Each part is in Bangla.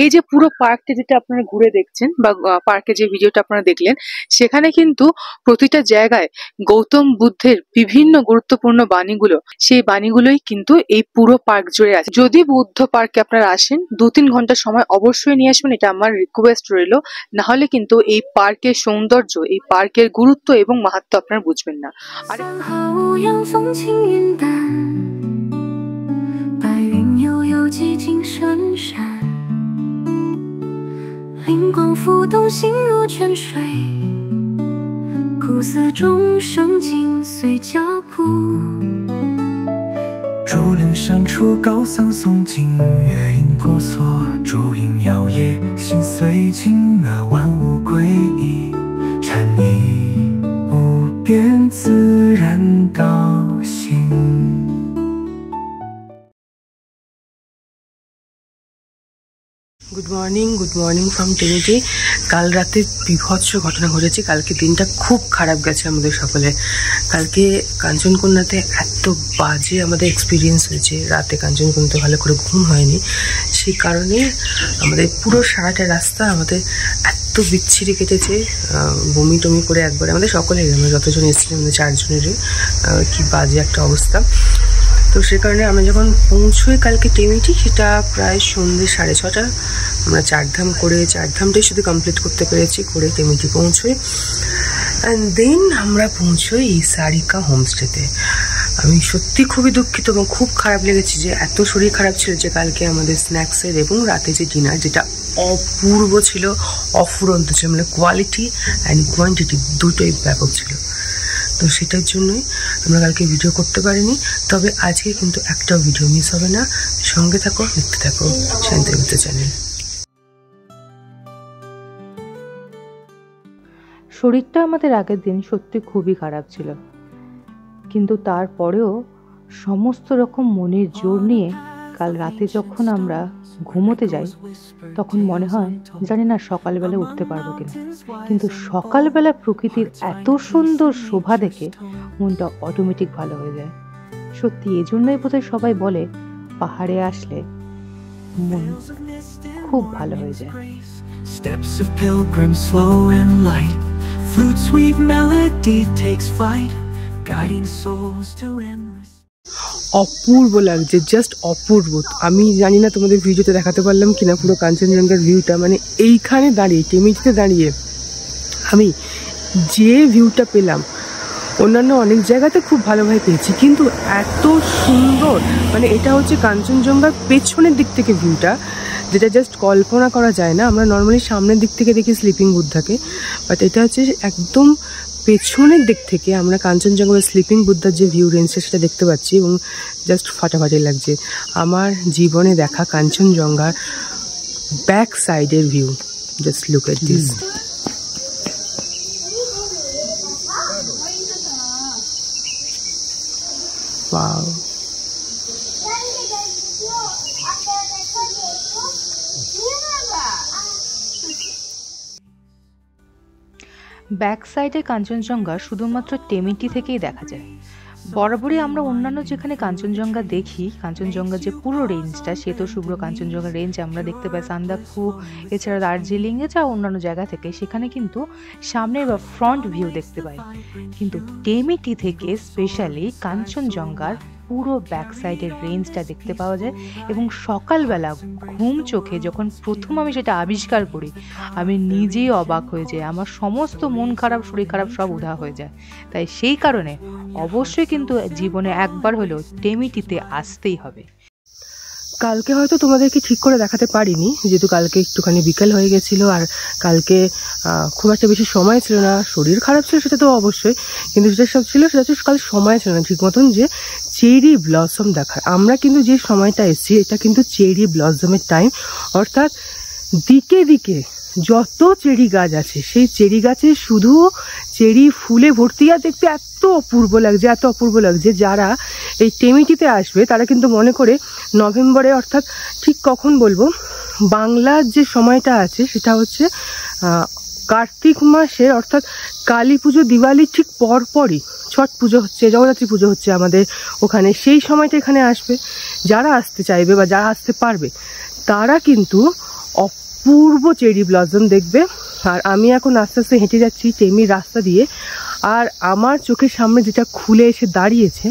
এই যে পুরো পার্কটা যেটা আপনারা ঘুরে দেখছেন বা পার্কে যে ভিডিওটা আপনারা দেখলেন, সেখানে কিন্তু প্রতিটা জায়গায় গৌতম বুদ্ধের বিভিন্ন গুরুত্বপূর্ণ বাণীগুলো, সেই বাণীগুলোই কিন্তু এই পুরো পার্ক জুড়ে আছে। যদি বুদ্ধ পার্কে আপনারা আসেন 2-3 ঘন্টা সময় অবশ্যই নিয়ে আসবেন, এটা আমার রিকোয়েস্ট রইল। না হলে কিন্তু এই পার্কের সৌন্দর্য, এই পার্কের গুরুত্ব এবং মাহাত্ম্য আপনারা বুঝবেন না। আর灵光浮动，心如泉水，苦思众生紧随脚步。竹林深处高僧诵经，月影婆娑，烛影摇曳，心随境乐，万物归一，禅意无边，自然高兴。গুড মর্নিং ফ্রম টেনিটি। কাল রাতে বিভৎস ঘটনা ঘটেছে। কালকে দিনটা খুব খারাপ গেছে আমাদের সকলে। কালকে কাঞ্চনকন্যাতে এত বাজে আমাদের এক্সপিরিয়েন্স হয়েছে, রাতে কাঞ্চনকন্যাতে ভালো করে ঘুম হয়নি। সেই কারণে আমাদের পুরো সারাটা রাস্তা আমাদের এত বিচ্ছিরি কেটেছে, বমি টমি করে একবারে আমাদের সকলের, আমরা যতজন এসেছিলাম আমাদের 4 জনেরই কি বাজে একটা অবস্থা। তো সে কারণে আমরা যখন পৌঁছোই কালকে টেমিটি, সেটা প্রায় সন্ধ্যে 6:30। আমরা 4 ধাম করে, 4 ধামটাই শুধু কমপ্লিট করতে পেরেছি, করে টেমিটি পৌঁছোই। অ্যান্ড দেন আমরা পৌঁছোই এই সারিকা হোমস্টেতে। আমি সত্যি খুবই দুঃখিত এবং খুব খারাপ লেগেছে যে এত শরীর খারাপ ছিল যে কালকে আমাদের স্ন্যাক্সের এবং রাতে যে ডিনার, যেটা অপূর্ব ছিল, অফুরন্ত ছিল, মানে কোয়ালিটি অ্যান্ড কোয়ান্টিটি দুটোই ব্যাপক ছিল। তো সেটার জন্যই আমরা কালকে ভিডিও করতে পারিনি। তবে আজকে কিন্তু একটাও ভিডিও মিস হবে না। সঙ্গে থাকো, দেখতে থাকো শান্তি গুপ্ত চ্যানেল। শরীরটা আমাদের আগের দিন সত্যি খুবই খারাপ ছিল, কিন্তু তারপরেও সমস্ত রকম মনের জোর নিয়ে কাল রাতে যখন আমরা ঘুমোতে যাই, তখন মনে হয় জানি না সকালবেলা উঠতে পারবো কিনা। কিন্তু সকালবেলা প্রকৃতির এত সুন্দর শোভা দেখে মনটা অটোমেটিক ভালো হয়ে যায়। সত্যি এজন্যই বোধহয় সবাই বলে পাহাড়ে আসলে মন খুব ভালো হয়ে যায়। Steps of pilgrims slow and light, flute sweet melody takes flight, guiding souls to endless. অপূর্ব লাগছে, জাস্ট অপূর্ব। আমি জানি না তোমাদের ভিডিওতে দেখাতে পারলাম কিনা পুরো কাঞ্চনজঙ্ঘার ভিউটা। মানে এইখানে দাঁড়িয়ে, টেমিটিতে দাঁড়িয়ে আমি যে ভিউটা পেলাম, অন্যান্য অনেক জায়গাতে খুব ভালোভাবে পেয়েছি, কিন্তু এত সুন্দর, মানে এটা হচ্ছে কাঞ্চনজঙ্ঘার পেছনের দিক থেকে ভিউটা, যেটা জাস্ট কল্পনা করা যায় না। আমরা নর্মালি সামনের দিক থেকে দেখি স্লিপিং বুদ্ধাকে, বাট এটা হচ্ছে একদম পেছনের দিক থেকে আমরা কাঞ্চনজঙ্ঘা স্লিপিং বুদ্ধার যে ভিউ রেঞ্জটা সেটা দেখতে পাচ্ছি, এবং জাস্ট ফাটাফাটি লাগছে। আমার জীবনে দেখা কাঞ্চনজঙ্ঘার ব্যাক সাইডের view, just look at this. Wow, back সাইডে কাঞ্চনজঙ্ঘা শুধুমাত্র টেমিটি থেকেই দেখা যায়। বরাবরই আমরা অন্যান্য যেখানে কাঞ্চনজঙ্ঘা দেখি, কাঞ্চনজঙ্ঘার যে পুরো রেঞ্জটা, শ্বেতশুভ্র কাঞ্চনজঙ্ঘা রেঞ্জ আমরা দেখতে পাই সান্দাকফু, এছাড়া দার্জিলিং, এছাড়া অন্যান্য জায়গা থেকে, সেখানে কিন্তু সামনের বা ফ্রন্ট ভিউ দেখতে পাই। কিন্তু টেমিটি থেকে স্পেশালি কাঞ্চনজঙ্ঘার পুরো ব্যাক সাইডের রেঞ্জটা দেখতে পাওয়া যায়। এবং সকালবেলা ঘুম চোখে যখন প্রথম আমি সেটা আবিষ্কার করি, আমি নিজেই অবাক হয়ে যাই। আমার সমস্ত মন খারাপ, শরীর খারাপ সব উধাও হয়ে যায়। তাই সেই কারণে অবশ্যই কিন্তু জীবনে একবার হলেও টেমিটিতে আসতেই হবে। কালকে হয়তো তোমাদেরকে ঠিক করে দেখাতে পারিনি, যেহেতু কালকে একটুখানি বিকেল হয়ে গেছিলো, আর কালকে খুব একটা বেশি সময় ছিল না। শরীর খারাপ ছিল সেটা তো অবশ্যই, কিন্তু যেটা সব ছিল সেটা হচ্ছে কাল সময় ছিল না ঠিক মতন যে চেরি ব্লসম দেখার। আমরা কিন্তু যে সময়টা এসেছি এটা কিন্তু চেরি ব্লসমের টাইম, অর্থাৎ দিকে দিকে যত চেরি গাছ আছে সেই চেরি গাছে শুধু চেরি ফুলে ভর্তি, আর দেখতে এত অপূর্ব লাগছে, এত অপূর্ব লাগছে। যারা এই টেমিটিতে আসবে তারা কিন্তু মনে করে নভেম্বরে, অর্থাৎ ঠিক কখন বলবো, বাংলার যে সময়টা আছে সেটা হচ্ছে কার্তিক মাসের, অর্থাৎ কালী পুজো দিওয়ালির ঠিক পরপরই ছট পুজো হচ্ছে, জগদ্ধাত্রী পুজো হচ্ছে আমাদের ওখানে। সেই সময়টা এখানে আসবে। যারা আসতে চাইবে বা যারা আসতে পারবে তারা কিন্তু অপূর্ব চেরি ব্লসম দেখবে। আর আমি এখন আস্তে আস্তে হেঁটে যাচ্ছি টেমির রাস্তা দিয়ে, আর আমার চোখের সামনে যেটা খুলে এসে দাঁড়িয়েছে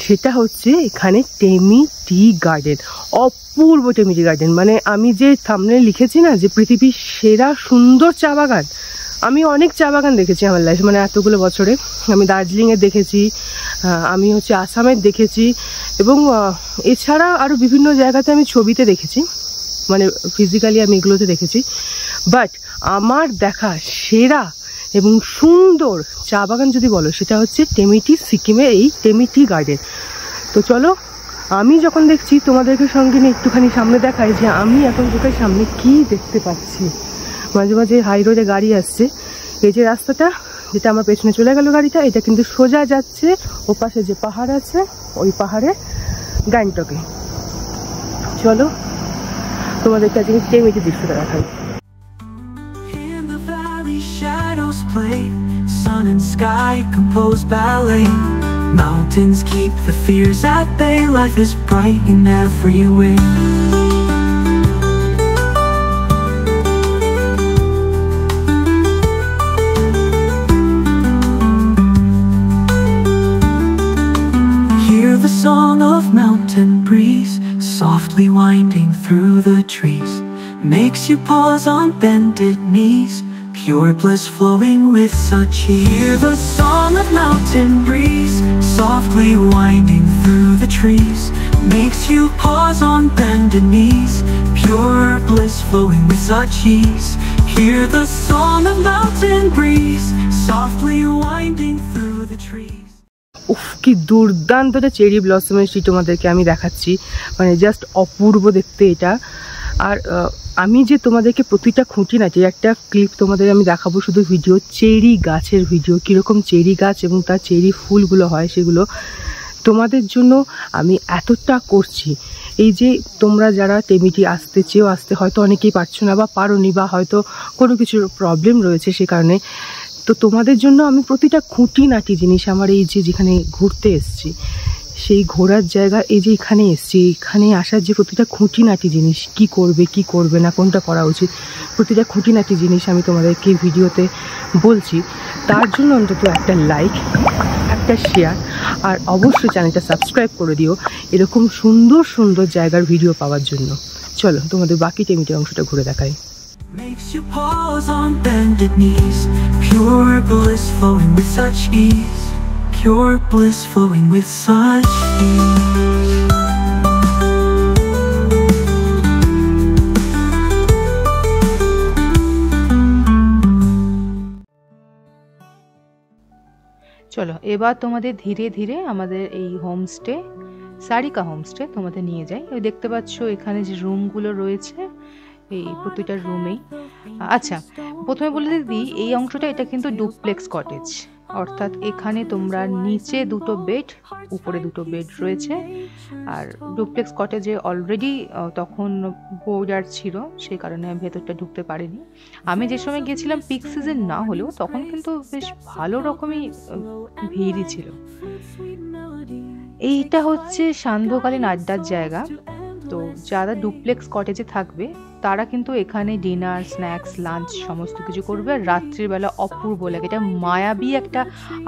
সেটা হচ্ছে এখানে টেমি টি গার্ডেন। অপূর্ব টেমি টি গার্ডেন, মানে আমি যে সামনে লিখেছি না যে পৃথিবীর সেরা সুন্দর চা বাগান, আমি অনেক চা বাগান দেখেছি আমার লাইফে, মানে এতগুলো বছরে। আমি দার্জিলিংয়ের দেখেছি, আমি হচ্ছে আসামের দেখেছি, এবং এছাড়া আরও বিভিন্ন জায়গাতে আমি ছবিতে দেখেছি, মানে ফিজিক্যালি আমি এগুলোতে দেখেছি। বাট আমার দেখা সেরা এবং সুন্দর চা বাগান যদি বলো সেটা হচ্ছে টেমিটি, সিকিমের এই টেমিটি গার্ডেন। তো চলো আমি যখন দেখছি তোমাদেরকে সঙ্গে নিয়ে একটুখানি সামনে দেখাই যে আমি এখন চোখের সামনে কি দেখতে পাচ্ছি। মাঝে মাঝে হাই রোডে গাড়ি আসছে, এই যে রাস্তাটা যেটা আমার পেছনে চলে গেল গাড়িটা, এটা কিন্তু সোজা যাচ্ছে ওপাশে যে পাহাড় আছে ওই পাহাড়ে গ্যাংটকে। চলো তোমাদেরকে আজকে টেমিটি দৃশ্যটা দেখাই। Shadows play, sun and sky compose ballet. Mountains keep the fears at bay. Life is bright in every way. Hear the song of mountain breeze softly winding through the trees. Makes you pause on bended knees. Pure bliss flowing with such ease. Hear the song of mountain breeze softly winding through the trees. Makes you pause on bended knees. Pure bliss flowing with such ease. Hear the song of mountain breeze softly winding through the trees. উফ, কি দুর্দান্ত চেরি ব্লসমের ট্রি তোমাদেরকে আমি দেখাচ্ছি, মানে জাস্ট অপূর্ব দেখতে এটা। আর আমি যে তোমাদেরকে প্রতিটা খুঁটিনাটি একটা ক্লিপ তোমাদের আমি দেখাবো, শুধু ভিডিও, চেরি গাছের ভিডিও, কীরকম চেরি গাছ এবং তার চেরি ফুলগুলো হয় সেগুলো তোমাদের জন্য আমি এতটা করছি। এই যে তোমরা যারা টেমিটি আসতে চেয়েও আসতে হয়তো অনেকেই পারছো না বা পারোনি, বা হয়তো কোনো কিছুর প্রবলেম রয়েছে সে কারণে, তো তোমাদের জন্য আমি প্রতিটা খুঁটিনাটি জিনিস আমার এই যে যেখানে ঘুরতে এসছি সেই ঘোরার জায়গা, এই যে এখানে এসছি, এখানে আসার যে প্রতিটা খুঁটিনাটি জিনিস, কি করবে কি করবে না, কোনটা করা উচিত, প্রতিটা খুঁটিনাটি জিনিস আমি তোমাদেরকে ভিডিওতে বলছি। তার জন্য অন্তত একটা লাইক, একটা শেয়ার, আর অবশ্যই চ্যানেলটা সাবস্ক্রাইব করে দিও এরকম সুন্দর সুন্দর জায়গার ভিডিও পাওয়ার জন্য। চলো তোমাদের বাকি টেমিটি অংশটা ঘুরে দেখাই। Makes you pause on bended knees. Pure bliss flowing with such ease. Pure bliss flowing with such ease. চলো এবার তোমাদের ধীরে ধীরে আমাদের এই হোমস্টে, সারিকা হোমস্টে তোমাদের নিয়ে যাই। ওই দেখতে পাচ্ছ এখানে যে রুমগুলো রয়েছে, এই প্রতিটা রুমেই। আচ্ছা, প্রথমে বলে দিই এই অংশটা এটা কিন্তু ডুপ্লেক্স কটেজ, অর্থাৎ এখানে তোমরা নিচে দুটো বেড, উপরে দুটো বেড রয়েছে। আর ডুপ্লেক্স কটেজে অলরেডি তখন বোর্ডার ছিল, সেই কারণে আমি ভেতরটা ঢুকতে পারিনি। আমি যে সময় গেছিলাম পিক সিজন না হলেও তখন কিন্তু বেশ ভালো রকমই ভিড়ই ছিল। এইটা হচ্ছে সান্ধ্যকালীন আড্ডার জায়গা। তো যারা ডুপ্লেক্স কটেজে থাকবে তারা কিন্তু এখানে ডিনার, স্ন্যাক্স, লাঞ্চ সমস্ত কিছু করবে। আর রাত্রিবেলা অপূর্ব লাগে, এটা মায়াবী একটা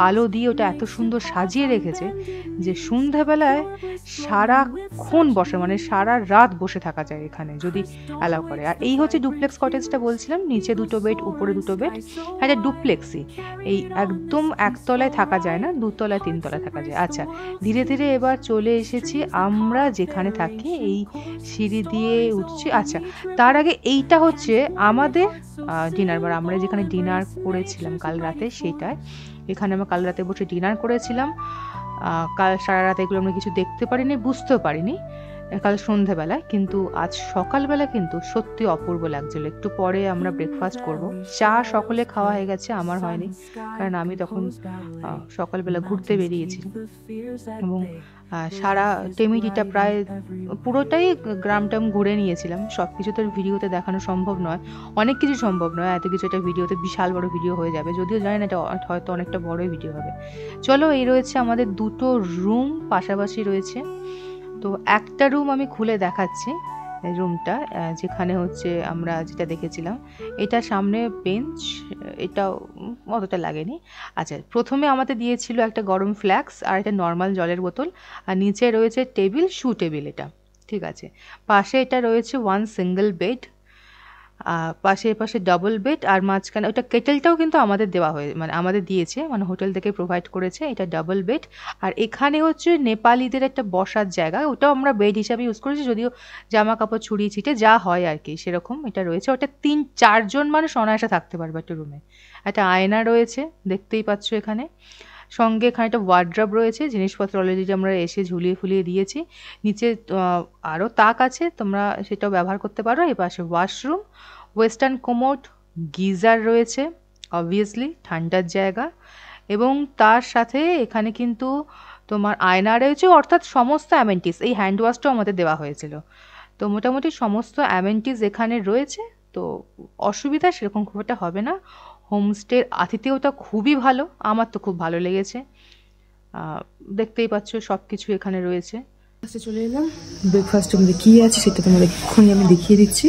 আলো দিয়ে ওটা এত সুন্দর সাজিয়ে রেখেছে যে সন্ধ্যাবেলায় সারাক্ষণ বসে, মানে সারা রাত বসে থাকা যায় এখানে যদি অ্যালাউ করে। আর এই হচ্ছে ডুপ্লেক্স কটেজটা বলছিলাম, নিচে দুটো বেড, উপরে দুটো বেড। হ্যাঁ, এটা ডুপ্লেক্সই, এই একদম একতলায় থাকা যায় না, দুতলায় তিনতলায় থাকা যায়। আচ্ছা, ধীরে ধীরে এবার চলে এসেছি আমরা যেখানে থাকি, এই সিঁড়ি দিয়ে উঠছি। আচ্ছা, তার আগে এইটা হচ্ছে আমাদের ডিনার বার, আমরা যেখানে ডিনার করেছিলাম কাল রাতে, সেইটাই এখানে আমরা কাল রাতে বসে ডিনার করেছিলাম। কাল সারা রাত এগুলো আমরা কিছু দেখতে পারিনি, বুঝতেও পারিনি কাল সন্ধ্যাবেলায়, কিন্তু আজ সকালবেলা কিন্তু সত্যি অপূর্ব লাগছিল। একটু পরে আমরা ব্রেকফাস্ট করব। চা সকলে খাওয়া হয়ে গেছে, আমার হয়নি, কারণ আমি তখন সকালবেলা ঘুরতে বেরিয়েছিলাম এবং সারা টেমিটিটা প্রায় পুরোটাই গ্রামটাম ঘুরে নিয়েছিলাম। সব কিছু তো ভিডিওতে দেখানো সম্ভব নয়, অনেক কিছু সম্ভব নয়, এত কিছু একটা ভিডিওতে বিশাল বড় ভিডিও হয়ে যাবে, যদিও জানি না এটা হয়তো অনেকটা বড়ই ভিডিও হবে। চলো, এই রয়েছে আমাদের দুটো রুম পাশাপাশি রয়েছে। তো একটা রুম আমি খুলে দেখাচ্ছি, রুমটা, যেখানে হচ্ছে আমরা যেটা দেখেছিলাম। এটা সামনে বেঞ্চ, এটাও অতটা লাগেনি। আচ্ছা, প্রথমে আমাদের দিয়েছিল একটা গরম ফ্ল্যাক্স আর একটা নর্মাল জলের বোতল, আর নিচে রয়েছে টেবিল, শু টেবিল এটা, ঠিক আছে। পাশে এটা রয়েছে ওয়ান সিঙ্গেল বেড, পাশে পাশে ডাবল বেড, আর মাঝখানে ওটা কেটেলটাও কিন্তু আমাদের দেওয়া হয়ে মানে আমাদের দিয়েছে, মানে হোটেল থেকে প্রোভাইড করেছে। এটা ডাবল বেড। আর এখানে হচ্ছে নেপালিদের একটা বসার জায়গা, ওটাও আমরা বেড হিসাবে ইউজ করেছি, যদিও জামা কাপড় ছড়িয়ে ছিটে যা হয় আর কি সেরকম এটা রয়েছে। ওটা 3-4 মানুষ অনায়াসে থাকতে পারবে একটা রুমে। একটা আয়না রয়েছে, দেখতেই পাচ্ছ এখানে। সঙ্গে এখানে একটা ওয়ার্ড্রব রয়েছে, জিনিসপত্র অলরেডি আমরা এসে ঝুলিয়ে ফুলিয়ে দিয়েছি। নিচে আরও তাক আছে, তোমরা সেটাও ব্যবহার করতে পারো। এপাশে ওয়াশরুম, ওয়েস্টার্ন কোমোড, গিজার রয়েছে, অবভিয়াসলি ঠান্ডার জায়গা। এবং তার সাথে এখানে কিন্তু তোমার আয়না রয়েছে, অর্থাৎ সমস্ত অ্যামেনিটিস। এই হ্যান্ড ওয়াশটাও আমাদের দেওয়া হয়েছিল। তো মোটামুটি সমস্ত অ্যামেনিটিস এখানে রয়েছে, তো অসুবিধা সেরকম খুব একটা হবে না। হোমস্টের আতিথেয়তা খুবই ভালো, আমার তো খুব ভালো লেগেছে। দেখতেই পাচ্ছ সব কিছু এখানে রয়েছে। চলে এলাম, ব্রেকফাস্টের মধ্যে কী আছে সেটা তোমাদের এক্ষুনি আমি দেখিয়ে দিচ্ছি।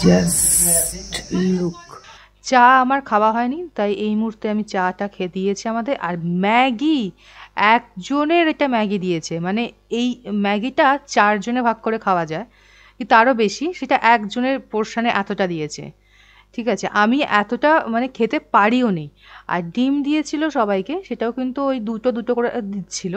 Just look. চা আমার খাওয়া হয়নি, তাই এই মুহূর্তে আমি চাটা খেয়ে দিয়েছি আমাদের। আর ম্যাগি, একজনের এটা ম্যাগি দিয়েছে, মানে এই ম্যাগিটা 4 জনে ভাগ করে খাওয়া যায়, কি তারও বেশি, সেটা একজনের পোর্শনে এতটা দিয়েছে, ঠিক আছে। আমি এতটা মানে খেতে পারিও নি। আর ডিম দিয়েছিল সবাইকে, সেটাও কিন্তু ওই দুটো করে দিচ্ছিল।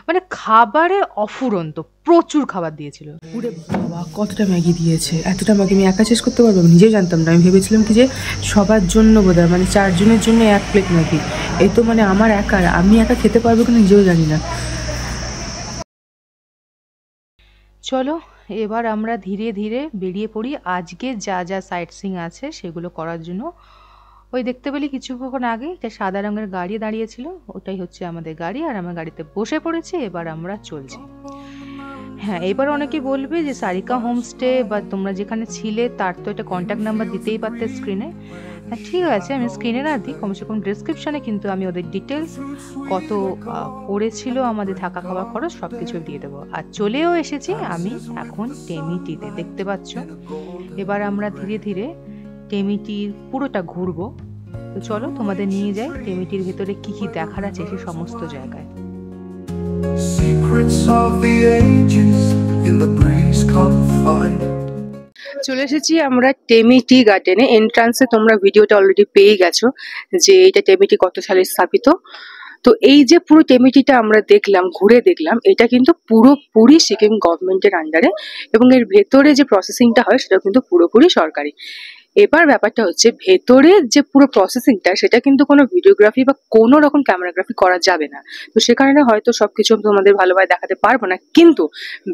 মানে খাবারে অফুরন্ত, প্রচুর খাবার দিয়েছিল। ওরে বাবা, কতটা ম্যাগি দিয়েছে! এতটা ম্যাগি আমি একা শেষ করতে পারবো? আমি নিজেও জানতাম না। আমি ভেবেছিলাম কি যে সবার জন্য বোধহয়, মানে 4 জনের জন্য 1 প্লেট ম্যাগি। এই তো মানে আমার একার, আমি একা খেতে পারবো কিনা নিজেও জানি না। চলো এবার আমরা ধীরে ধীরে বেরিয়ে পড়ি আজকে যা যা সাইট সিইং আছে সেগুলো করার জন্য। ওই দেখতে পেলে কিছুক্ষণ আগে একটা সাদা রঙের গাড়ি দাঁড়িয়েছিল, ওটাই হচ্ছে আমাদের গাড়ি। আর আমার গাড়িতে বসে পড়েছি, এবার আমরা চলছি। হ্যাঁ, এবার অনেকে বলবে যে সারিকা হোমস্টে বা তোমরা যেখানে ছিলে তার তো একটা কন্ট্যাক্ট নাম্বার দিতেই পারতে স্ক্রিনে। হ্যাঁ ঠিক আছে, আমি স্ক্রিনে না দিই, কমসে কম ডিসক্রিপশানে কিন্তু আমি ওদের ডিটেলস, কত পড়েছিল আমাদের থাকা খাওয়া খরচ, সব কিছু দিয়ে দেবো। আর চলেও এসেছি আমি এখন টেমিটিতে, দেখতে পাচ্ছ। এবার আমরা ধীরে ধীরে টেমিটির পুরোটা ঘুরবো। তো চলো তোমাদের নিয়ে যাই টেমিটির ভেতরে কি কি দেখার আছে সে সমস্ত জায়গায়। Secrets of the ages in the breeze confined. চলে এসেছি আমরা টেমিটি গার্ডেনে। এন্ট্রান্সে তোমরা ভিডিওটা অলরেডি পেয়ে গেছো যে এটা টেমিটি কত সালে স্থাপিত। তো এই যে পুরো টেমিটিটা আমরা দেখলাম, ঘুরে দেখলাম, এটা কিন্তু পুরোপুরি সিকিম গভর্নমেন্টের আন্ডারে, এবং এর ভেতরে যে প্রসেসিংটা হয় সেটা কিন্তু পুরোপুরি সরকারি। এবার ব্যাপারটা হচ্ছে ভেতরে যে পুরো প্রসেসিংটা, সেটা কিন্তু কোনো ভিডিওগ্রাফি বা কোনো রকম ক্যামেরাগ্রাফি করা যাবে না। তো সে কারণে হয়তো সবকিছু তোমাদের ভালোভাবে দেখাতে পারবো না, কিন্তু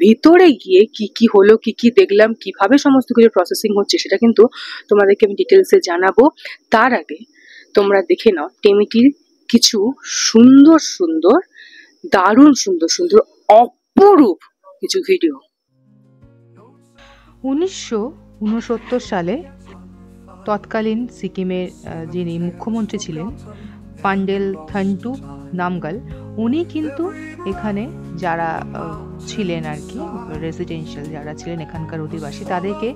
ভিতরে গিয়ে কি কি হলো, কি কি দেখলাম, কিভাবে সমস্ত কিছু প্রসেসিং হচ্ছে সেটা কিন্তু তোমাদেরকে আমি ডিটেলসে জানাবো। তার আগে তোমরা দেখে নাও টেমিটির কিছু সুন্দর সুন্দর, দারুণ সুন্দর সুন্দর, অপরূপ কিছু ভিডিও। 1969 সালে তৎকালীন সিকিমের যিনি মুখ্যমন্ত্রী ছিলেন পান্ডেল থান্টু নামগাল, উনি কিন্তু এখানে যারা ছিলেন আর কি রেসিডেন্সিয়াল যারা ছিলেন এখানকার অধিবাসী, তাদেরকে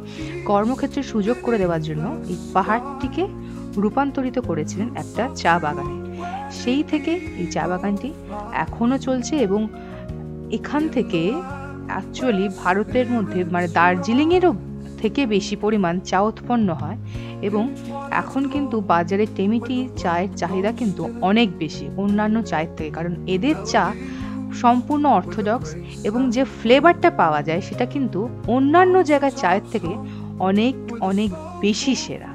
কর্মক্ষেত্রে সুযোগ করে দেওয়ার জন্য এই পাহাড়টিকে রূপান্তরিত করেছিলেন একটা চা বাগানে। সেই থেকে এই চা বাগানটি এখনও চলছে, এবং এখান থেকে অ্যাকচুয়ালি ভারতের মধ্যে মানে দার্জিলিংয়েরও থেকে বেশি পরিমাণ চা উৎপন্ন হয়। এবং এখন কিন্তু বাজারে টেমিটি চায়ের চাহিদা কিন্তু অনেক বেশি অন্যান্য চায়ের থেকে, কারণ এদের চা সম্পূর্ণ অর্থোডক্স, এবং যে ফ্লেভারটা পাওয়া যায় সেটা কিন্তু অন্যান্য জায়গার চায়ের থেকে অনেক অনেক বেশি সেরা।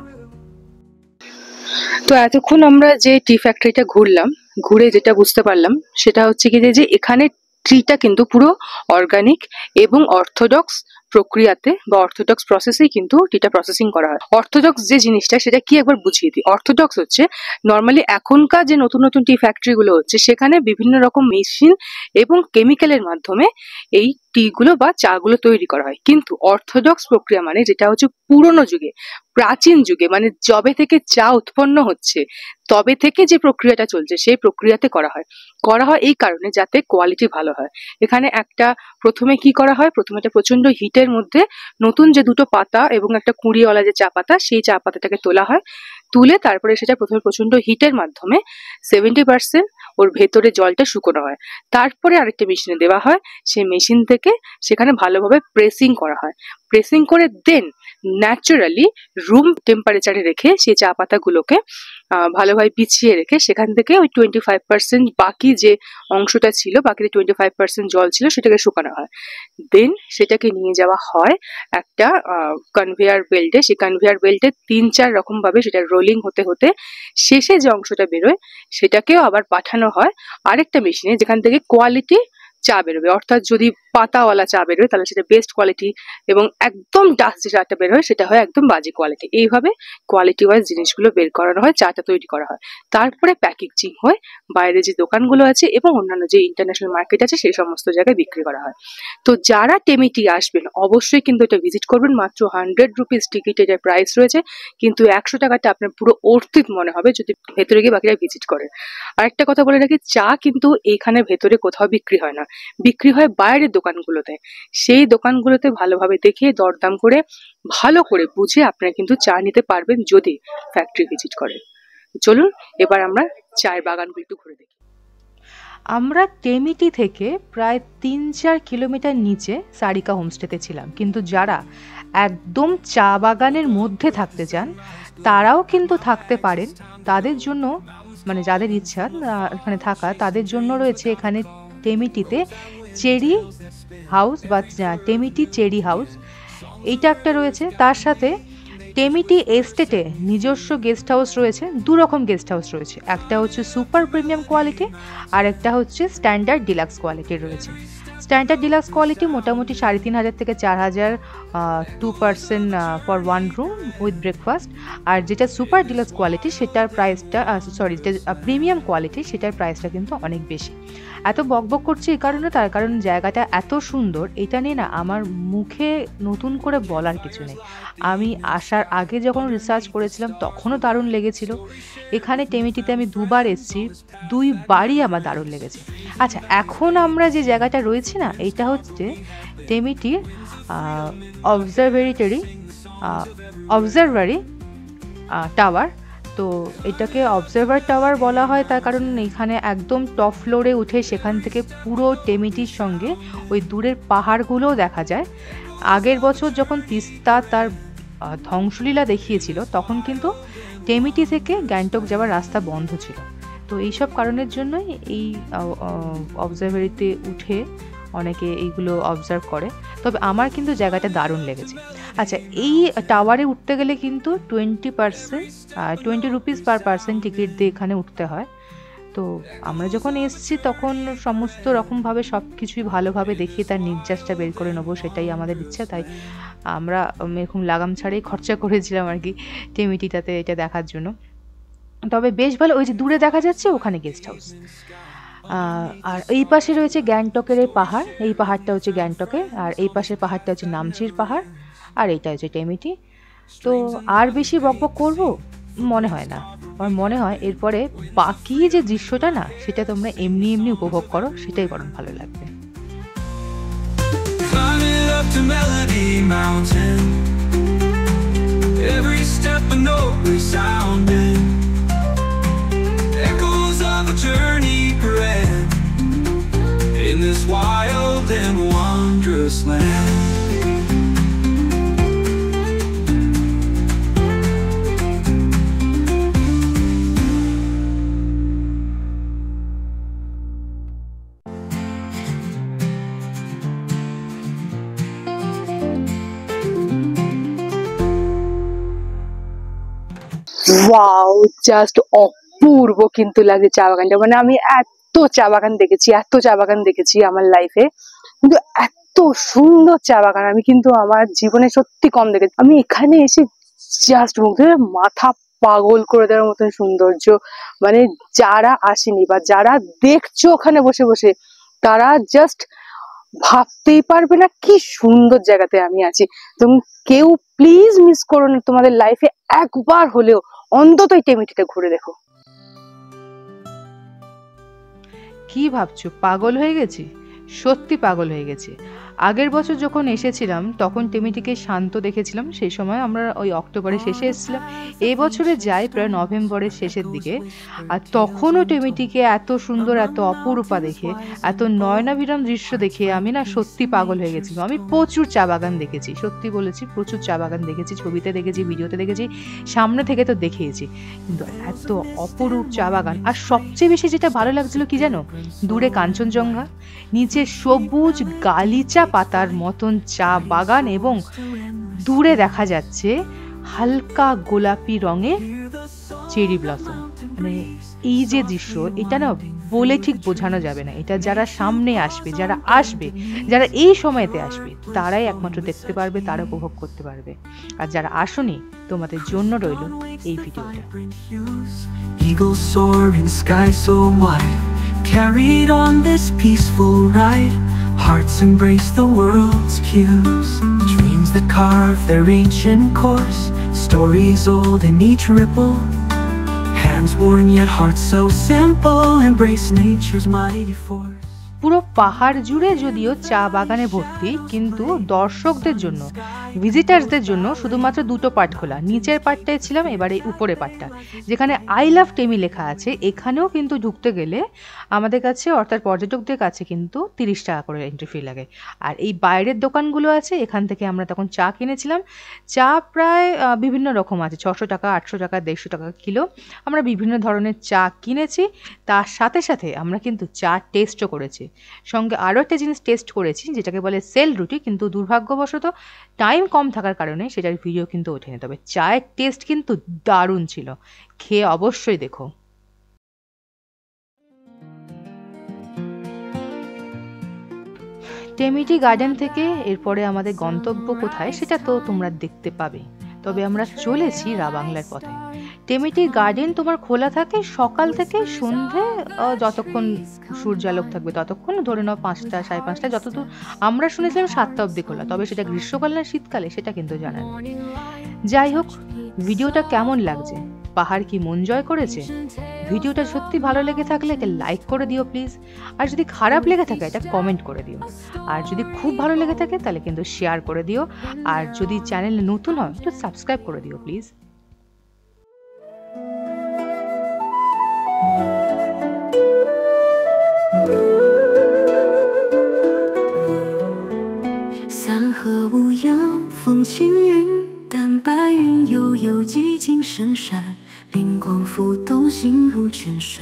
তো এতক্ষণ আমরা যে টি ফ্যাক্টরিটা ঘুরলাম, ঘুরে যেটা বুঝতে পারলাম সেটা হচ্ছে কি যে এখানে ট্রিটা কিন্তু পুরো অর্গানিক এবং অর্থোডক্স প্রক্রিয়াতে বা অর্থোডক্স প্রসেসেই কিন্তু টিটা প্রসেসিং করা হয়। অর্থোডক্স যে জিনিসটা সেটা কি একবার বুঝিয়ে দিই। অর্থোডক্স হচ্ছে নর্মালি এখনকার যে নতুন নতুন টি ফ্যাক্টরিগুলো হচ্ছে সেখানে বিভিন্ন রকম মেশিন এবং কেমিক্যালের মাধ্যমে এই টি টি গুলো বা চা গুলো তৈরি করা হয়। কিন্তু অর্থোডক্স প্রক্রিয়া মানে যেটা হচ্ছে পুরনো যুগে, প্রাচীন যুগে, মানে যবে থেকে চা উৎপন্ন হচ্ছে তবে থেকে যে প্রক্রিয়াটা চলছে সেই প্রক্রিয়াতে করা হয় এই কারণে যাতে কোয়ালিটি ভালো হয়। এখানে প্রথমে কি করা হয়, প্রথমে একটা প্রচন্ড হিটের মধ্যে নতুন যে দুটো পাতা এবং একটা কুঁড়িওয়ালা যে চা পাতা, সেই চা পাতাটাকে তোলা হয়। তুলে তারপরে সেটা প্রথমে প্রচন্ড হিটের মাধ্যমে 70% ওর ভেতরে জলটা শুকোনো হয়। তারপরে আরেকটা মেশিনে দেওয়া হয়, সেই মেশিন থেকে সেখানে ভালোভাবে প্রেসিং করা হয়। প্রেসিং করে দেন ন্যাচারালি রুম টেম্পারেচারে রেখে সেই চা পাতাগুলোকে ভালোভাবে বিছিয়ে রেখে সেখান থেকে ওই 25% বাকি যে অংশটা ছিল, বাকি 25% জল ছিল, সেটাকে শুকানো হয়। দেন সেটাকে নিয়ে যাওয়া হয় একটা কনভেয়ার বেল্টে। সেই কনভেয়ার বেল্টে 3-4 রকম ভাবে সেটা রোলিং হতে হতে শেষে যে অংশটা বেরোয় সেটাকেও আবার পাঠানো হয় আরেকটা মেশিনে, যেখান থেকে কোয়ালিটি চা বেরোবে। অর্থাৎ যদি পাতাওয়ালা চা বেরোয় তাহলে সেটা বেস্ট কোয়ালিটি, এবং একদম ডাস্ট যে চাটা বের হয় সেটা হয় একদম বাজে কোয়ালিটি। এইভাবে কোয়ালিটি ওয়াইজ জিনিসগুলো বের করানো হয়, চাটা তৈরি করা হয়। তারপরে প্যাকেজিং হয়ে বাইরে যে দোকানগুলো আছে এবং অন্যান্য যে ইন্টারন্যাশনাল মার্কেট আছে সেই সমস্ত জায়গায় বিক্রি করা হয়। তো যারা টেমিটি আসবেন অবশ্যই কিন্তু এটা ভিজিট করবেন। মাত্র 100 রুপিস টিকিট এটার প্রাইস রয়েছে, কিন্তু 100 টাকাটা আপনার পুরো অর্থিত মনে হবে যদি ভেতরে গিয়ে বাকিরা ভিজিট করেন। আরেকটা কথা বলে রাখি, চা কিন্তু এইখানে ভেতরে কোথাও বিক্রি হয় না, বিক্রি হয় বাইরের দোকানগুলোতে। সেই দোকানগুলোতে ভালোভাবে দেখে দরদাম করে ভালো করে বুঝে আপনারা কিন্তু চা নিতে পারবেন যদি ফ্যাক্টরি ভিজিট করেন। চলুন এবার আমরা চায়ের বাগানগুলো একটু ঘুরে দেখি। আমরা টেমিটি থেকে প্রায় 3-4 কিলোমিটার নিচে সারিকা হোমস্টেতে ছিলাম, কিন্তু যারা একদম চা বাগানের মধ্যে থাকতে চান তারাও কিন্তু থাকতে পারেন। তাদের জন্য, মানে যাদের ইচ্ছা এখানে থাকা, তাদের জন্য রয়েছে এখানে টেমিটিতে চেরি হাউস বা টেমিটি চেরি হাউস, এইটা একটা রয়েছে। তার সাথে টেমিটি এস্টেটে নিজস্ব গেস্ট হাউস রয়েছে। 2 রকম গেস্ট হাউস রয়েছে, একটা হচ্ছে সুপার প্রিমিয়াম কোয়ালিটি আর একটা হচ্ছে স্ট্যান্ডার্ড ডিলাক্স কোয়ালিটির রয়েছে। স্ট্যান্ডার্ড ডিলাক্স কোয়ালিটি মোটামুটি 3500 থেকে 4000, 2% ফর 1 রুম উইথ ব্রেকফাস্ট। আর যেটা সুপার ডিলাক্স কোয়ালিটি সেটার প্রাইসটা, যেটা প্রিমিয়াম কোয়ালিটি সেটার প্রাইসটা কিন্তু অনেক বেশি। এত বকবক করছি এই কারণে, তার কারণ জায়গাটা এত সুন্দর, এটা নিয়ে না আমার মুখে নতুন করে বলার কিছু নেই। আমি আসার আগে যখন রিসার্চ করেছিলাম তখনও দারুণ লেগেছিল। এখানে টেমিটিতে আমি 2 বার এসেছি, 2 বারই আমার দারুণ লেগেছে। আচ্ছা, এখন আমরা যে জায়গাটা রয়েছি না, এইটা হচ্ছে টেমিটির অবজারভারি টাওয়ার। তো এটাকে অবজারভার টাওয়ার বলা হয় তার কারণ এখানে একদম টপ ফ্লোরে উঠে সেখান থেকে পুরো টেমিটির সঙ্গে ওই দূরের পাহাড়গুলোও দেখা যায়। আগের বছর যখন তিস্তা তার ধ্বংসলীলা দেখিয়েছিল তখন কিন্তু টেমিটি থেকে গ্যাংটক যাওয়ার রাস্তা বন্ধ ছিল। তো এইসব কারণের জন্যই এই অবজারভারিতে উঠে অনেকে এইগুলো অবজার্ভ করে। তবে আমার কিন্তু জায়গাটা দারুণ লেগেছে। আচ্ছা, এই টাওয়ারে উঠতে গেলে কিন্তু 20 রুপিস পার পার্সন টিকিট দিয়ে এখানে উঠতে হয়। তো আমরা যখন এসেছি তখন সমস্ত রকমভাবে সব কিছুই ভালোভাবে দেখিয়ে তার নির্যাসটা বের করে নেবো, সেটাই আমাদের ইচ্ছা। তাই আমরা এরকম লাগাম ছাড়াই খরচা করেছিলাম আর কি টেমিটিটাতে এটা দেখার জন্য। তবে বেশ ভালো, ওই যে দূরে দেখা যাচ্ছে ওখানে গেস্ট হাউস। আর এই পাশে রয়েছে গ্যাংটকের এই পাহাড়, এই পাহাড়টা হচ্ছে গ্যাংটকের, আর এই পাশের পাহাড়টা হচ্ছে নামচির পাহাড়, আর এইটা হচ্ছে টেমিটি। তো আর বেশি বকবক করব মনে হয় না, আমার মনে হয় এরপরে বাকি যে দৃশ্যটা না সেটা তোমরা এমনি এমনি উপভোগ করো, সেটাই বরং ভালো লাগবে। In this wild and wondrous land, wow, just অপূর্ব কিন্তু লাগে চা বাগানটা। মানে আমি এত চা বাগান দেখেছি আমার লাইফে, কিন্তু এত সুন্দর চা বাগান আমি কিন্তু আমার জীবনে সত্যি কম দেখেছি। আমি এখানে এসে জাস্ট মুগ্ধ, মাথা পাগল করে দেওয়ার মতন সৌন্দর্য। মানে যারা আসেনি বা যারা দেখছো ওখানে বসে বসে, তারা জাস্ট ভাবতেই পারবে না কি সুন্দর জায়গাতে আমি আছি। এবং কেউ প্লিজ মিস করো না, তোমাদের লাইফে একবার হলেও অন্তত এই টেমিটিতে ঘুরে দেখো। কি ভাবছো পাগল হয়ে গেছি? সত্যি পাগল হয়ে গেছি। আগের বছর যখন এসেছিলাম তখন টেমিটিকে শান্ত দেখেছিলাম, সেই সময় আমরা ওই অক্টোবরের শেষে এসেছিলাম। এই বছরে যাই প্রায় নভেম্বরের শেষের দিকে, আর তখনও টেমিটিকে এত সুন্দর এত অপরূপা দেখে, এত নয়নাভিরাম দৃশ্য দেখে আমি না সত্যি পাগল হয়ে গেছিলাম। আমি প্রচুর চা বাগান দেখেছি, সত্যি বলেছি, প্রচুর চা বাগান দেখেছি, ছবিতে দেখেছি, ভিডিওতে দেখেছি, সামনে থেকে তো দেখেছি, কিন্তু এত অপরূপ চা বাগান। আর সবচেয়ে বেশি যেটা ভালো লাগছিল কি জানো, দূরে কাঞ্চনজঙ্ঘা, নিচে সবুজ গালিচা পাতার মতন চা বাগান, এবং দূরে দেখা যাচ্ছে হালকা গোলাপি রঙের চেরি ব্লসম। মানে এই যে দৃশ্য, এটা না বলে ঠিক বোঝানো যাবে না। এটা যারা সামনে আসবে, যারা আসবে, যারা এই সময়তে আসবে, তারাই একমাত্র দেখতে পারবে, তারা উপভোগ করতে পারবে। আর যারা আসেনি, তোমাদের জন্য রইল এই ভিডিওটা। Eagles soar in sky so wide, carried on this peaceful ride. Hearts embrace the world's cues, dreams that carve their ancient course, stories old in each ripple, hands worn yet hearts so simple, embrace nature's mighty force. পুরো পাহাড় জুড়ে যদিও চা বাগানে ভর্তি, কিন্তু দর্শকদের জন্য, ভিজিটার্সদের জন্য শুধুমাত্র দুটো পার্ট খোলা। নিচের পার্টটাই ছিলাম, এবারে উপরে পার্টটা যেখানে আই লাভ টেমি লেখা আছে, এখানেও কিন্তু ঢুকতে গেলে আমাদের কাছে, অর্থাৎ পর্যটকদের কাছে কিন্তু 30 টাকা করে এন্ট্রি ফি লাগে। আর এই বাইরের দোকানগুলো আছে, এখান থেকে আমরা তখন চা কিনেছিলাম। চা প্রায় বিভিন্ন রকম আছে, 600 টাকা, 800 টাকা, 150 টাকা কিলো। আমরা বিভিন্ন ধরনের চা কিনেছি, তার সাথে সাথে আমরা কিন্তু চা টেস্টও করেছি। সঙ্গে আরও একটা জিনিস টেস্ট করেছি যেটাকে বলে সেল রুটি, কিন্তু দুর্ভাগ্যবশত টাইম কম থাকার কারণে সেটার ভিডিও কিন্তু ওঠেনি। তবে চায়ের টেস্ট কিন্তু দারুণ ছিল, খেয়ে অবশ্যই দেখো। টেমিটি গার্ডেন থেকে এরপরে আমাদের গন্তব্য কোথায় সেটা তো তোমরা দেখতে পাবে। তবে আমরা চলেছি রাবাংলার পথে। টেমিটি গার্ডেন তোমার খোলা থাকে সকাল থেকে সন্ধে, যতক্ষণ সূর্যালোক থাকবে ততক্ষণ, ধরে নাও 5টা 5:30, যতদূর আমরা শুনেছিলাম 7টা অবধি খোলা। তবে সেটা গ্রীষ্মকাল না শীতকালে সেটা কিন্তু জানা নেই। যাই হোক, ভিডিওটা কেমন লাগছে, পাহাড় কি মন জয় করেছে? ভিডিওটা সত্যি ভালো লেগে থাকলে এটা লাইক করে দিও প্লিজ, আর যদি খারাপ লেগে থাকে এটা কমেন্ট করে দিও, আর যদি খুব ভালো লেগে থাকে তাহলে কিন্তু শেয়ার করে দিও, আর যদি চ্যানেলে নতুন হয় তো সাবস্ক্রাইব করে দিও প্লিজ।山河无恙，风轻云淡，白云悠悠，寂静深山，灵光浮动，心如泉水。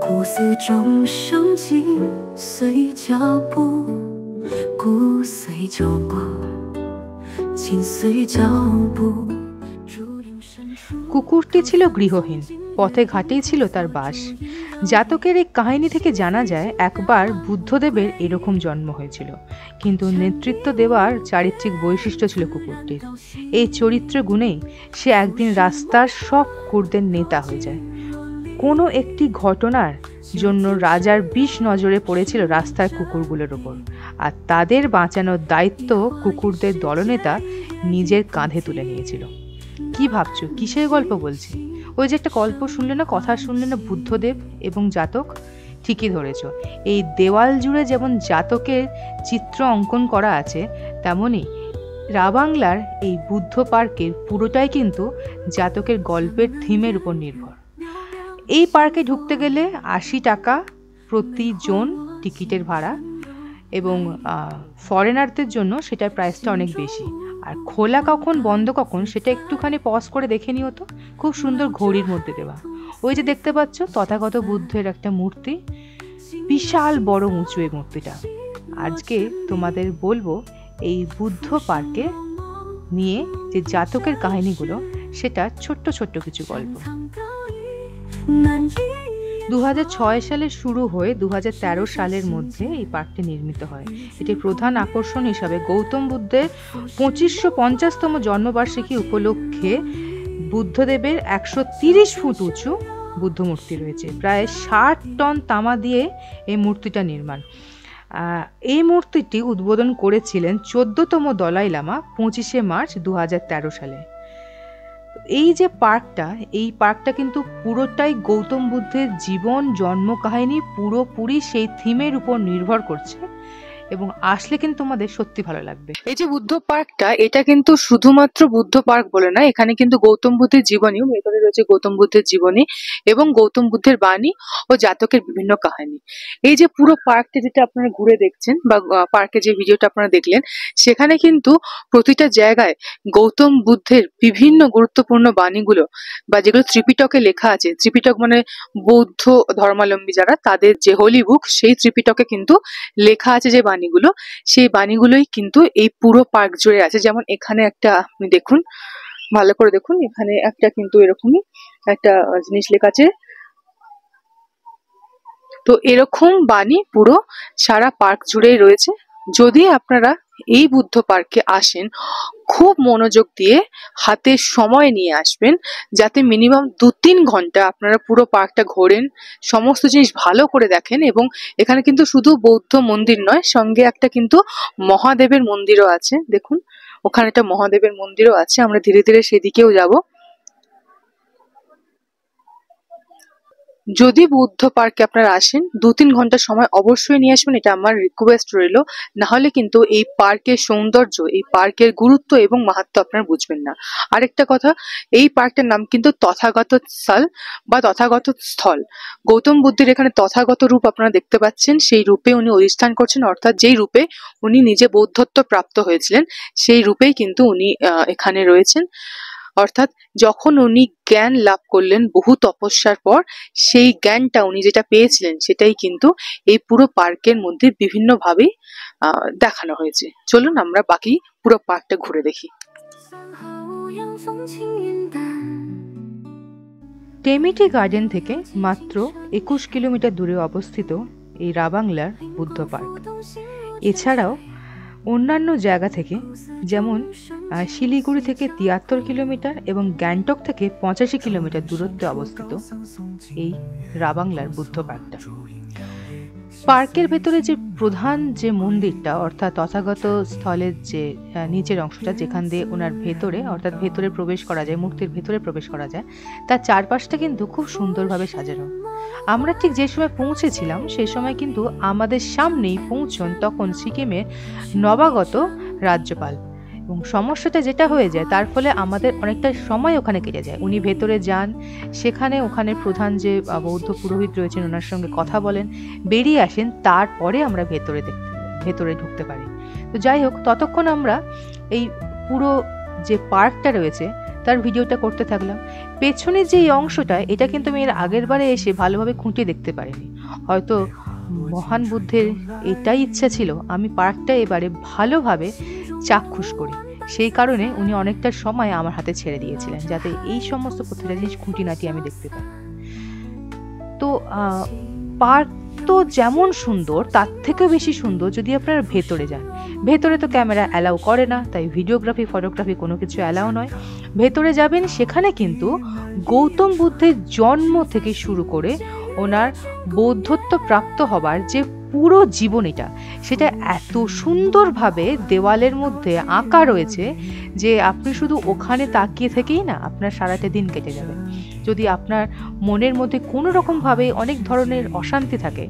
古寺钟声紧随脚步，骨随脚步，紧随脚步。 কুকুরটি ছিল গৃহহীন, পথে ঘাটেই ছিল তার বাস। জাতকের এই কাহিনী থেকে জানা যায় একবার বুদ্ধদেবের এরকম জন্ম হয়েছিল, কিন্তু নেতৃত্ব দেওয়ার চারিত্রিক বৈশিষ্ট্য ছিল কুকুরটির। এই চরিত্র গুণেই সে একদিন রাস্তার সব কুকুরদের নেতা হয়ে যায়। কোনো একটি ঘটনার জন্য রাজার বিষ নজরে পড়েছিল রাস্তার কুকুরগুলোর ওপর, আর তাদের বাঁচানোর দায়িত্ব কুকুরদের দলনেতা নিজের কাঁধে তুলে নিয়েছিল। কি ভাবছো, কিসের গল্প বলছি? ওই যে একটা গল্প শুনলে না, কথা শুনলে না, বুদ্ধদেব এবং জাতক, ঠিকই ধরেছ। এই দেওয়াল জুড়ে যেমন জাতকের চিত্র অঙ্কন করা আছে, তেমনি রাবাংলার এই বুদ্ধ পার্কের পুরোটাই কিন্তু জাতকের গল্পের থিমের উপর নির্ভর। এই পার্কে ঢুকতে গেলে 80 টাকা প্রতিজন টিকিটের ভাড়া, এবং ফরেনারদের জন্য সেটার প্রাইসটা অনেক বেশি। আর খোলা কখন বন্ধ কখন সেটা একটুখানি পজ করে দেখে নিও তো, খুব সুন্দর ঘড়ির মধ্যে দেওয়া। ওই যে দেখতে পাচ্ছ তথাগত বুদ্ধের একটা মূর্তি, বিশাল বড় উঁচু এই মূর্তিটা। আজকে তোমাদের বলবো এই বুদ্ধ পার্কে নিয়ে যে জাতকের কাহিনীগুলো, সেটা ছোট্ট ছোট্ট কিছু গল্প। 2006 সালে শুরু হয়ে 2013 সালের মধ্যে এই পার্কটি নির্মিত হয়। এটির প্রধান আকর্ষণ হিসাবে গৌতম বুদ্ধের 2550তম জন্মবার্ষিকী উপলক্ষে বুদ্ধদেবের 130 ফুট উঁচু বুদ্ধ মূর্তি রয়েছে। প্রায় 60 টন তামা দিয়ে এই মূর্তিটা নির্মাণ। এই মূর্তিটি উদ্বোধন করেছিলেন 14তম দলাই লামা 25শে মার্চ 2013 সালে। এই যে পার্কটা, এই পার্কটা কিন্তু পুরোটাই গৌতম বুদ্ধের জীবন জন্ম কাহিনী পুরোপুরি সেই থিমের উপর নির্ভর করছে, এবং আসলে কিন্তু তোমাদের সত্যি ভালো লাগবে। এই যে বুদ্ধ পার্কটা, এটা কিন্তু শুধুমাত্র বুদ্ধ পার্ক বলে না, এখানে কিন্তু গৌতম বুদ্ধের জীবনীও ভেতরে রয়েছে, গৌতম বুদ্ধের জীবনী এবং গৌতম বুদ্ধের বাণী ও জাতকের বিভিন্ন কাহিনী। এই যে পুরো পার্কটা যেটা আপনারা ঘুরে দেখছেন বা পার্কে যে ভিডিওটা আপনারা দেখলেন, সেখানে কিন্তু প্রতিটা জায়গায় গৌতম বুদ্ধের বিভিন্ন গুরুত্বপূর্ণ বাণীগুলো বা যেগুলো ত্রিপিটকে লেখা আছে, ত্রিপিটক মানে বৌদ্ধ ধর্মাবলম্বী যারা, তাদের যে হোলি বুক, সেই ত্রিপিটকে কিন্তু লেখা আছে যে বাণীগুলো, সেই বাণীগুলোই কিন্তু এই পুরো পার্ক জুড়ে আছে। যেমন এখানে একটা আপনি দেখুন, ভালো করে দেখুন, এখানে একটা কিন্তু এরকমই একটা জিনিস লেখা আছে। তো এরকম বাণী পুরো সারা পার্ক জুড়েই রয়েছে। যদি আপনারা এই বুদ্ধ পার্কে আসেন, খুব মনোযোগ দিয়ে হাতে সময় নিয়ে আসবেন, যাতে মিনিমাম 2-3 ঘন্টা আপনারা পুরো পার্কটা ঘোরেন, সমস্ত জিনিস ভালো করে দেখেন। এবং এখানে কিন্তু শুধু বৌদ্ধ মন্দির নয়, সঙ্গে একটা কিন্তু মহাদেবের মন্দিরও আছে। দেখুন ওখানে একটা মহাদেবের মন্দিরও আছে, আমরা ধীরে ধীরে সেদিকেও যাব। যদি বৌদ্ধ পার্কে আপনারা আসেন, 2-3 ঘন্টা সময় অবশ্যই নিয়ে আসবেন, এটা আমার রিকোয়েস্ট রইল। না হলে কিন্তু এই পার্কের সৌন্দর্য, এই পার্কের গুরুত্ব এবং মাহাত্ম্য আপনারা বুঝবেন না। আরেকটা কথা, এই পার্কটার নাম কিন্তু তথাগত স্থল বা তথাগত স্থল। গৌতম বুদ্ধের এখানে তথাগত রূপ আপনারা দেখতে পাচ্ছেন, সেই রূপে উনি অধিষ্ঠান করছেন, অর্থাৎ যেই রূপে উনি নিজে বৌদ্ধত্ব প্রাপ্ত হয়েছিলেন, সেই রূপেই কিন্তু উনি এখানে রয়েছেন। অর্থাৎ যখন উনি জ্ঞান লাভ করলেন বহু তপস্যার পর, সেই জ্ঞানটা উনি যেটা পেয়েছিলেন, সেটাই কিন্তু এই পুরো পার্কের মধ্যে বিভিন্ন ভাবে দেখানো হয়েছে। চলুন আমরা বাকি পুরো পার্কটা ঘুরে দেখি। টেমিটি গার্ডেন থেকে মাত্র 21 কিলোমিটার দূরে অবস্থিত এই রাবাংলার বুদ্ধ পার্ক। এছাড়াও অন্যান্য জায়গা থেকে, যেমন শিলিগুড়ি থেকে 73 কিলোমিটার এবং গ্যাংটক থেকে 85 কিলোমিটার দূরত্বে অবস্থিত এই রাবাংলার বুদ্ধ পার্কটা। পার্কের ভেতরে যে প্রধান যে মন্দিরটা, অর্থাৎ তথাগত স্থলের যে নিচের অংশটা, যেখান দিয়ে ওনার ভেতরে অর্থাৎ ভেতরে প্রবেশ করা যায়, মূর্তির ভেতরে প্রবেশ করা যায়, তার চারপাশটা কিন্তু খুব সুন্দরভাবে সাজানো। আমরা ঠিক যে সময় পৌঁছেছিলাম সেই সময় কিন্তু আমাদের সামনেই পৌঁছন তখন সিকিমের নবাগত রাজ্যপাল, এবং সমস্যাটা যেটা হয়ে যায় তার ফলে আমাদের অনেকটা সময় ওখানে কেটে যায়। উনি ভেতরে যান, সেখানে ওখানে প্রধান যে বৌদ্ধ পুরোহিত রয়েছেন ওনার সঙ্গে কথা বলেন, বেরিয়ে আসেন, তারপরে আমরা ভেতরে ঢুকতে পারি। তো যাই হোক, ততক্ষণ আমরা এই পুরো যে পার্কটা রয়েছে তার ভিডিওটা করতে থাকলাম। পেছনের যে অংশটা, এটা কিন্তু আমি এর আগের বারে এসে ভালোভাবে খুঁটিয়ে দেখতে পারিনি। হয়তো মহান বুদ্ধের এটাই ইচ্ছা ছিল আমি পার্কটা এবারে ভালোভাবে চাক্ষুষ করি, সেই কারণে উনি অনেকটা সময় আমার হাতে ছেড়ে দিয়েছিলেন, যাতে এই সমস্ত প্রতিটা জিনিস খুঁটিনাটি আমি দেখতে পাই। তো পার্ক তো যেমন সুন্দর, তার থেকেও বেশি সুন্দর যদি আপনারা ভেতরে যান। ভেতরে তো ক্যামেরা অ্যালাউ করে না, তাই ভিডিওগ্রাফি ফটোগ্রাফি কোনো কিছু অ্যালাউ নয়। ভেতরে যাবেন, সেখানে কিন্তু গৌতম বুদ্ধের জন্ম থেকে শুরু করে ওনার বৌদ্ধত্ব প্রাপ্ত হবার যে পুরো জীবনীটা, সেটা এত সুন্দরভাবে দেওয়ালের মধ্যে আঁকা রয়েছে যে আপনি শুধু ওখানে তাকিয়ে থেকেই না আপনার সারাটা দিন কেটে যাবে। যদি আপনার মনের মধ্যে কোনো রকমভাবে অনেক ধরনের অশান্তি থাকে,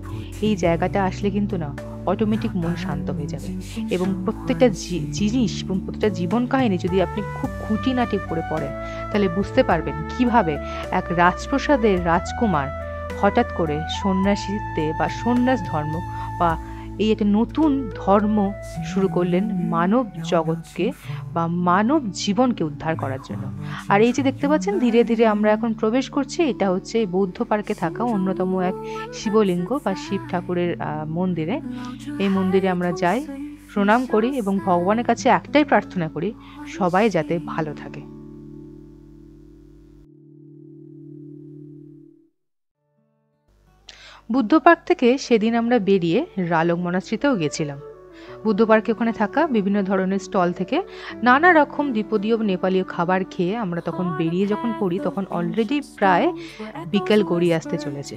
এই জায়গাটা আসলে কিন্তু না অটোমেটিক মন শান্ত হয়ে যাবে। এবং প্রত্যেকটা জিনিস এবং প্রত্যেকটা জীবন কাহিনী যদি আপনি খুব খুঁটিনাটি করে পড়েন, তাহলে বুঝতে পারবেন কিভাবে এক রাজপ্রসাদের রাজকুমার হঠাৎ করে সন্ন্যাসীতে বা সন্ন্যাস ধর্ম বা এই একটা নতুন ধর্ম শুরু করলেন মানব জগৎকে বা মানব জীবনকে উদ্ধার করার জন্য। আর এই যে দেখতে পাচ্ছেন ধীরে ধীরে আমরা এখন প্রবেশ করছি, এটা হচ্ছে বৌদ্ধ পার্কে থাকা অন্যতম এক শিবলিঙ্গ বা শিব ঠাকুরের মন্দিরে। এই মন্দিরে আমরা যাই, প্রণাম করি এবং ভগবানের কাছে একটাই প্রার্থনা করি, সবাই যাতে ভালো থাকে। বুদ্ধ পার্ক থেকে সেদিন আমরা বেরিয়ে রালং মনাস্ট্রিতেও গেছিলাম। বুদ্ধ পার্কে ওখানে থাকা বিভিন্ন ধরনের স্টল থেকে নানা রকম দ্বিপদীয় নেপালীয় খাবার খেয়ে আমরা তখন বেরিয়ে যখন পড়ি তখন অলরেডি প্রায় বিকেল গড়িয়ে আসতে চলেছে।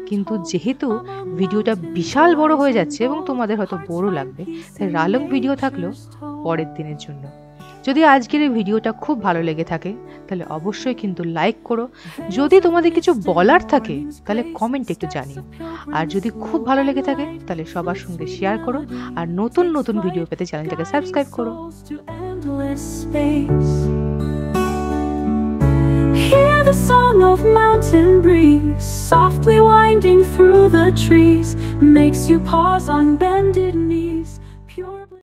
কিন্তু যেহেতু ভিডিওটা বিশাল বড় হয়ে যাচ্ছে এবং তোমাদের হয়তো বোরও লাগবে, তাই রালং ভিডিও থাকলো পরের দিনের জন্য। যদি আজকের এই ভিডিওটা খুব ভালো লেগে থাকে তাহলে অবশ্যই কিন্তু লাইক করো, যদি তোমাদের কিছু বলার থাকে তাহলে কমেন্ট একটু জানিও, আর যদি খুব ভালো লেগে থাকে তাহলে সবার সঙ্গে শেয়ার করো, আর নতুন নতুন ভিডিও পেতে চ্যানেলটাকে সাবস্ক্রাইব করো। Hear the song of mountain breeze softly winding through the trees, makes you pause on bended knees.